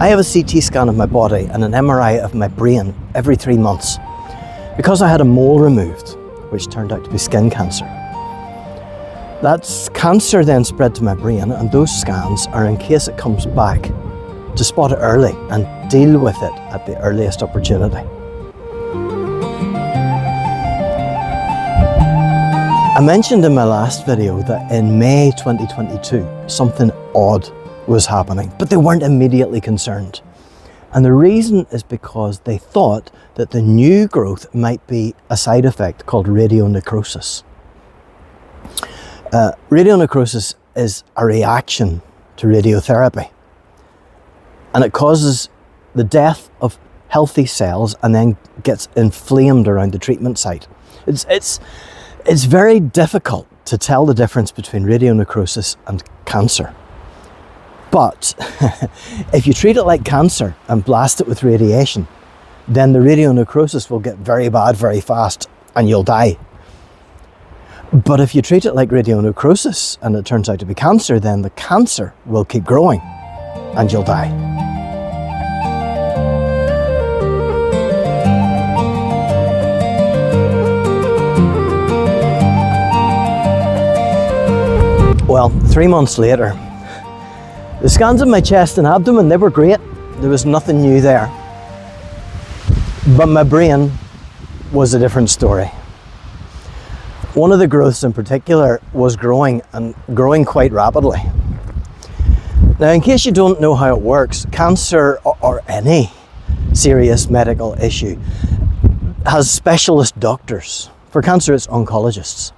I have a CT scan of my body and an MRI of my brain every 3 months because I had a mole removed, which turned out to be skin cancer. That cancer then spread to my brain, and those scans are in case it comes back, to spot it early and deal with it at the earliest opportunity. I mentioned in my last video that in May 2022, something odd was happening, but they weren't immediately concerned. And the reason is because they thought that the new growth might be a side effect called radionecrosis. Radionecrosis is a reaction to radiotherapy, and it causes the death of healthy cells and then gets inflamed around the treatment site. It's very difficult to tell the difference between radionecrosis and cancer. But if you treat it like cancer and blast it with radiation, then the radionecrosis will get very bad very fast and you'll die. But if you treat it like radionecrosis and it turns out to be cancer, then the cancer will keep growing and you'll die. Well, 3 months later, the scans of my chest and abdomen, they were great. There was nothing new there. But my brain was a different story. One of the growths in particular was growing, and growing quite rapidly. Now, in case you don't know how it works, cancer or any serious medical issue has specialist doctors. For cancer, it's oncologists.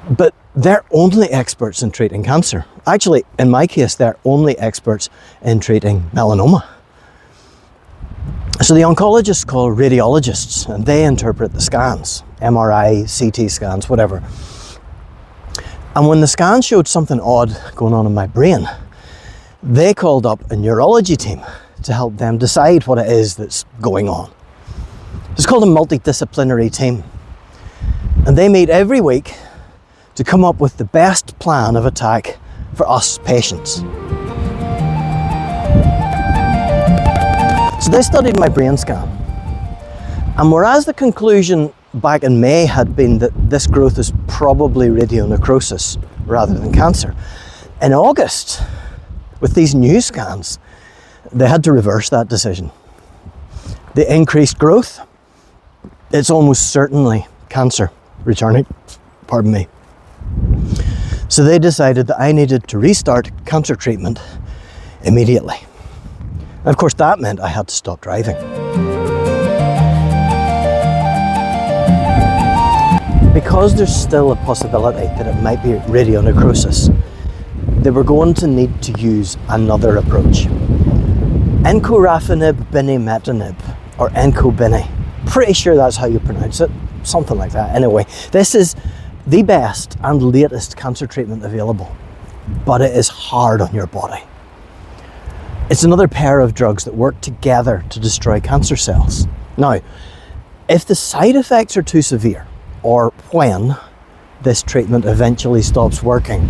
But they're only experts in treating cancer. Actually, in my case, they're only experts in treating melanoma. So the oncologists call radiologists, and they interpret the scans, MRI, CT scans, whatever. And when the scan showed something odd going on in my brain, they called up a neurology team to help them decide what it is that's going on. It's called a multidisciplinary team. And they meet every week to come up with the best plan of attack for us patients. So they studied my brain scan. And whereas the conclusion back in May had been that this growth is probably radionecrosis rather than cancer, in August, with these new scans, they had to reverse that decision. The increased growth, it's almost certainly cancer returning, pardon me. So they decided that I needed to restart cancer treatment immediately. And of course that meant I had to stop driving. Because there's still a possibility that it might be radionecrosis, they were going to need to use another approach. Encorafenib, Binimetinib, or enco-bini. Pretty sure that's how you pronounce it. Something like that. Anyway, this is the best and latest cancer treatment available, but it is hard on your body. It's another pair of drugs that work together to destroy cancer cells. Now, if the side effects are too severe, or when this treatment eventually stops working,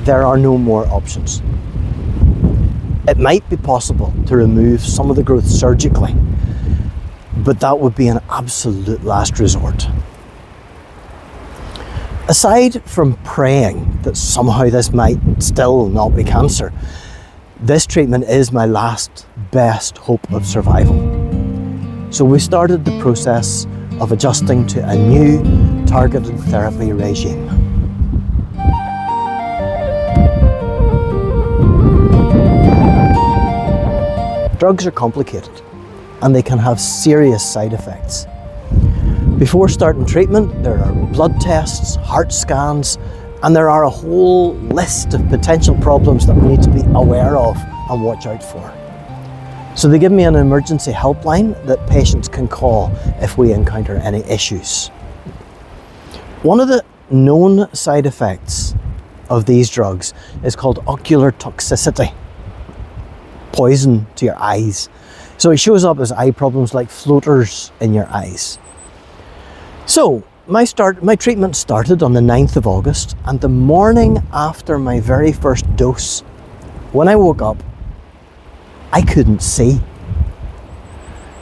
there are no more options. It might be possible to remove some of the growth surgically, but that would be an absolute last resort. Aside from praying that somehow this might still not be cancer, this treatment is my last best hope of survival. So we started the process of adjusting to a new targeted therapy regime. Drugs are complicated and they can have serious side effects. Before starting treatment, there are blood tests, heart scans, and there are a whole list of potential problems that we need to be aware of and watch out for. So they give me an emergency helpline that patients can call if we encounter any issues. One of the known side effects of these drugs is called ocular toxicity, poison to your eyes. So it shows up as eye problems like floaters in your eyes. So my treatment started on the 9th of August, and the morning after my very first dose, when I woke up, I couldn't see.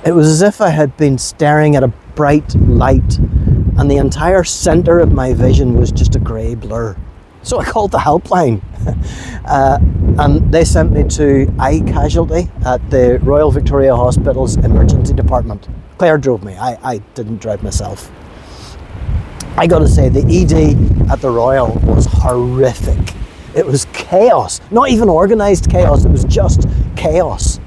It was as if I had been staring at a bright light and the entire centre of my vision was just a grey blur. So I called the helpline and they sent me to eye casualty at the Royal Victoria Hospital's emergency department. Claire drove me, I didn't drive myself. I gotta say, the ED at the Royal was horrific. It was chaos, not even organised chaos, it was just chaos.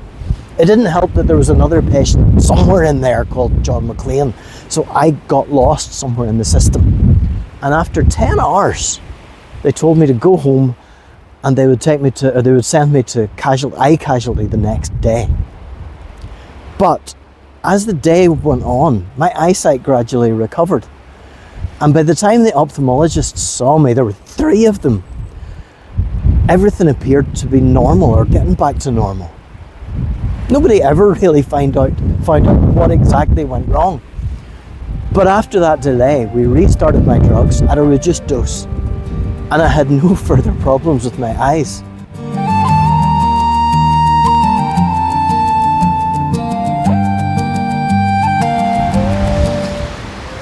It didn't help that there was another patient somewhere in there called John McLean, so I got lost somewhere in the system. And after 10 hours, they told me to go home and they would send me to eye casualty the next day. But as the day went on, my eyesight gradually recovered. And by the time the ophthalmologists saw me, there were 3 of them, everything appeared to be normal or getting back to normal. Nobody ever really found out what exactly went wrong. But after that delay, we restarted my drugs at a reduced dose, and I had no further problems with my eyes.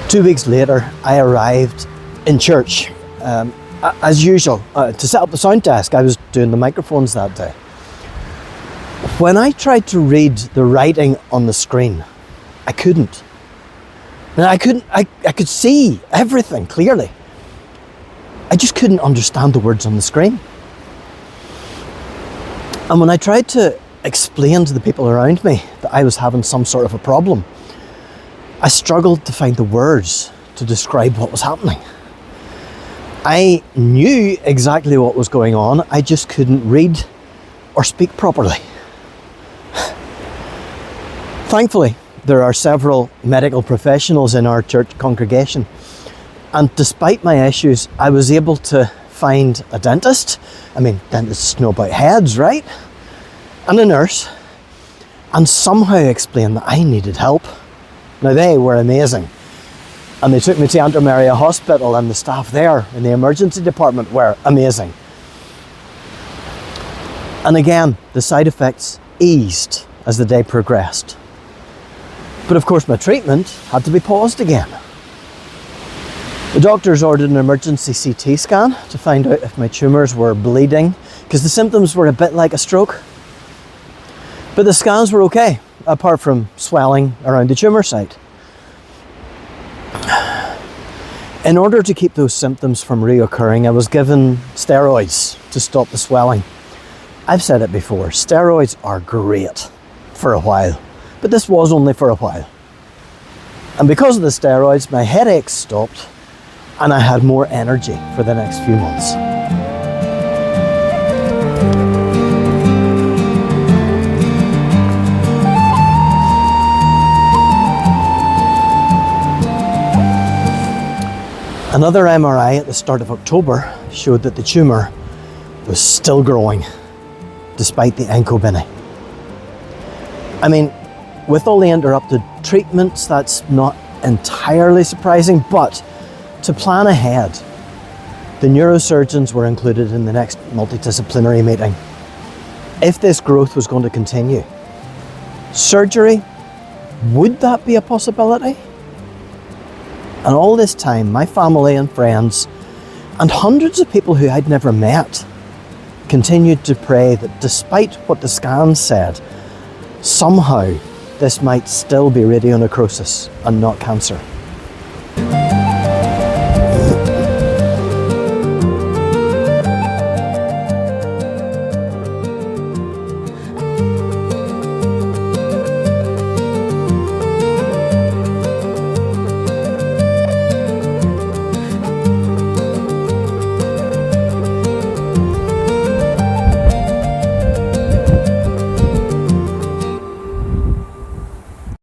Two weeks later, I arrived in church. As usual, to set up the sound desk. I was doing the microphones that day. When I tried to read the writing on the screen, I couldn't. And I could see everything clearly. I just couldn't understand the words on the screen. And when I tried to explain to the people around me that I was having some sort of a problem, I struggled to find the words to describe what was happening. I knew exactly what was going on, I just couldn't read or speak properly. Thankfully, there are several medical professionals in our church congregation, and despite my issues, I was able to find a dentist. I mean, dentists know about heads, right? And a nurse, and somehow explain that I needed help. Now, they were amazing, and they took me to Antermeria Hospital, and the staff there in the emergency department were amazing. And again, the side effects eased as the day progressed. But of course, my treatment had to be paused again. The doctors ordered an emergency CT scan to find out if my tumours were bleeding, because the symptoms were a bit like a stroke. But the scans were okay, apart from swelling around the tumour site. In order to keep those symptoms from reoccurring, I was given steroids to stop the swelling. I've said it before, steroids are great for a while, but this was only for a while. And because of the steroids, my headaches stopped and I had more energy for the next few months. Another MRI at the start of October showed that the tumour was still growing, despite the enco-bini. I mean, with all the interrupted treatments, that's not entirely surprising, but to plan ahead, the neurosurgeons were included in the next multidisciplinary meeting. If this growth was going to continue, surgery, would that be a possibility? And all this time, my family and friends, and hundreds of people who I'd never met, continued to pray that despite what the scans said, somehow this might still be radionecrosis and not cancer.